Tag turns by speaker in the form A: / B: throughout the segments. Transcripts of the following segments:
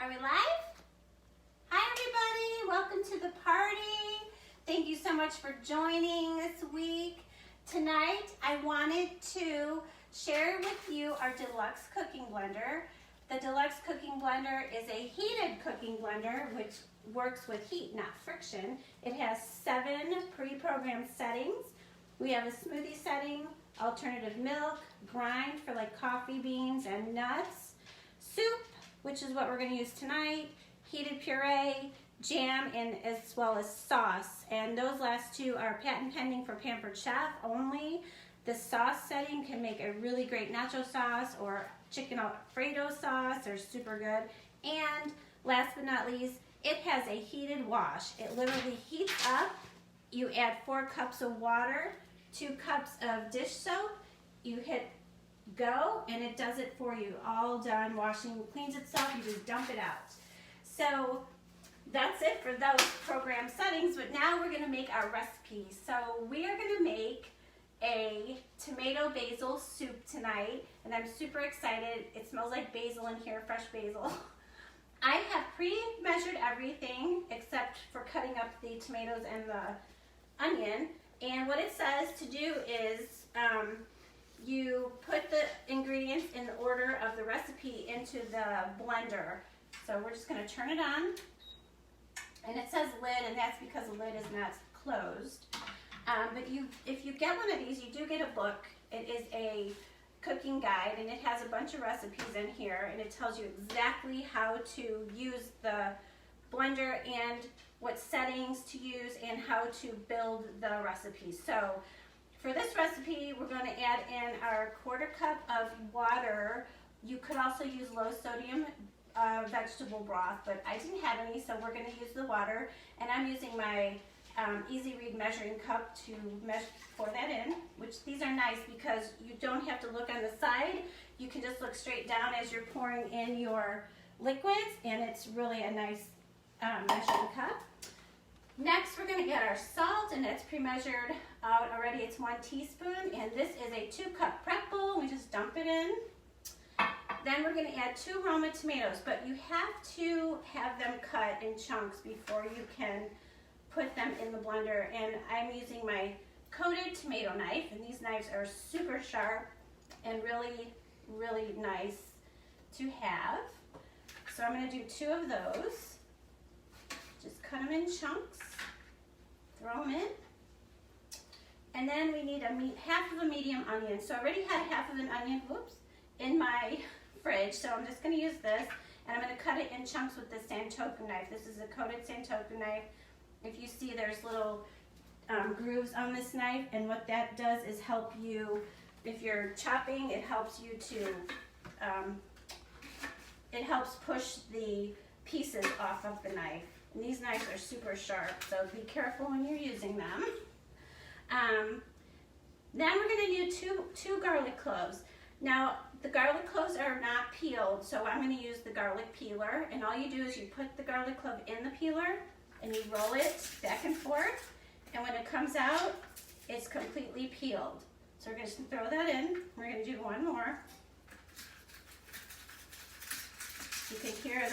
A: Are we live? Hi everybody, welcome to the party. Thank you so much for joining this week. Tonight I wanted to share with you our Deluxe cooking blender. The Deluxe cooking blender is a heated cooking blender which works with heat, not friction. It has 7 pre-programmed settings. We have a smoothie setting, alternative milk, grind for like coffee beans and nuts, soup, which is what we're going to use tonight, heated puree, jam, and as well as sauce. And those last two are patent pending for Pampered Chef only. The sauce setting can make a really great nacho sauce or chicken Alfredo sauce. They're super good. And last but not least, it has a heated wash. It literally heats up. You add 4 cups of water, 2 cups of dish soap. You hit go and it does it for you. All done. Washing cleans itself. You just dump it out. So that's it for those program settings. But now we're going to make our recipe. So we are going to make a tomato basil soup tonight, and I'm super excited. It smells like basil in here, fresh basil. I have pre-measured everything except for cutting up the tomatoes and the onion. And what it says to do is you put the ingredients in the order of the recipe into the blender. So we're just going to turn it on. And it says lid, and that's because the lid is not closed. But if you get one of these, you do get a book. It is a cooking guide, and it has a bunch of recipes in here, and it tells you exactly how to use the blender and what settings to use and how to build the recipe. So for this recipe, we're going to add in our 1/4 cup of water. You could also use low sodium vegetable broth, but I didn't have any, so we're going to use the water. And I'm using my Easy Read measuring cup to pour that in, which these are nice because you don't have to look on the side. You can just look straight down as you're pouring in your liquids, and it's really a nice measuring cup. Next, we're going to add our salt, and it's pre-measured out already. It's 1 teaspoon, and this is a 2-cup prep bowl. We just dump it in. Then we're going to add 2 Roma tomatoes, but you have to have them cut in chunks before you can put them in the blender. And I'm using my coated tomato knife, and these knives are super sharp and really, really nice to have. So I'm going to do 2 of those. Just cut them in chunks, throw them in. And then we need half of a medium onion. So I already had half of an onion, in my fridge. So I'm just going to use this, and I'm going to cut it in chunks with the Santoku knife. This is a coated Santoku knife. If you see, there's little grooves on this knife, and what that does is help you, if you're chopping, it helps you to, it helps push the pieces off of the knife. And these knives are super sharp, so be careful when you're using them. Then we're going to do two garlic cloves. Now, the garlic cloves are not peeled, so I'm going to use the garlic peeler. And all you do is you put the garlic clove in the peeler, and you roll it back and forth. And when it comes out, it's completely peeled. So we're going to throw that in. We're going to do one more. You can hear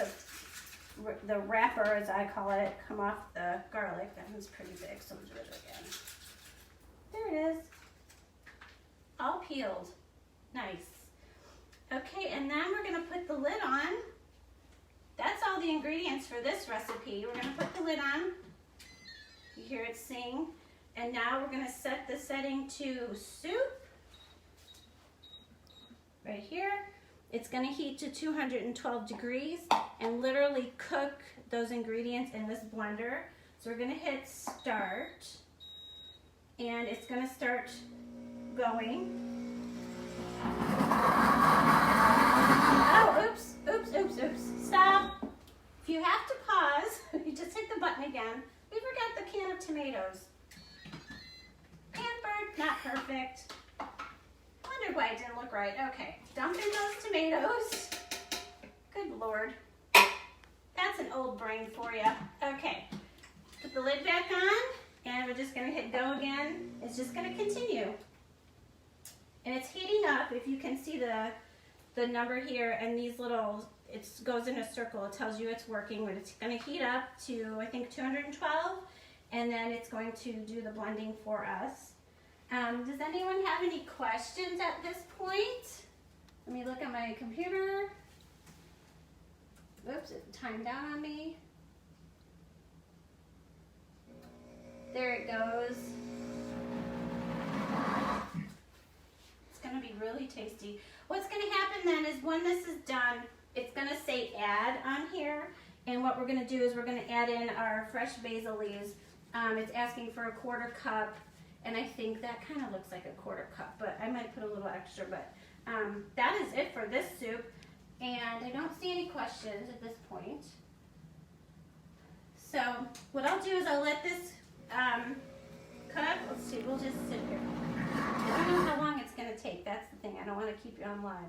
A: the wrapper, as I call it, come off the garlic. That one's pretty big, so we'll do it again. There it is. All peeled. Nice. Okay, and then we're going to put the lid on. That's all the ingredients for this recipe. We're going to put the lid on. You hear it sing. And now we're going to set the setting to soup. Right here. It's going to heat to 212 degrees and literally cook those ingredients in this blender. So we're going to hit start, and it's going to start going. Oh, oops, oops, oops, oops. Stop. If you have to pause, you just hit the button again. We forgot the can of tomatoes. Pampered, not perfect. Wondered why it didn't look right. Okay, dump in those tomatoes. Good Lord. That's an old brain for you. Okay, put the lid back on, and we're just going to hit go again. It's just going to continue. And it's heating up. If you can see the number here, and these little it goes in a circle. It tells you it's working, but it's going to heat up to, I think, 212, and then it's going to do the blending for us. Does anyone have any questions at this point? Let me look at my computer. Oops, it timed out on me. There it goes. It's gonna be really tasty. What's gonna happen then is when this is done, it's gonna say add on here. And what we're gonna do is we're gonna add in our fresh basil leaves. It's asking for a 1/4 cup. And I think that kind of looks like a 1/4 cup, but I might put a little extra, but that is it for this soup. And I don't see any questions at this point. So what I'll do is I'll let this cook. Let's see, we'll just sit here. I don't know how long it's gonna take. That's the thing, I don't wanna keep you on live.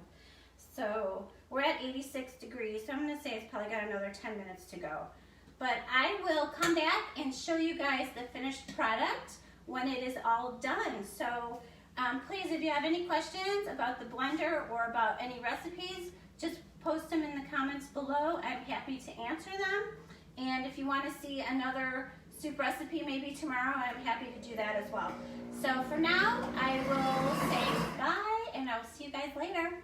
A: So we're at 86 degrees, so I'm gonna say it's probably got another 10 minutes to go. But I will come back and show you guys the finished product when it is all done. So please, if you have any questions about the blender or about any recipes, just post them in the comments below. I'm happy to answer them. And if you want to see another soup recipe maybe tomorrow, I'm happy to do that as well. So for now, I will say bye, and I'll see you guys later.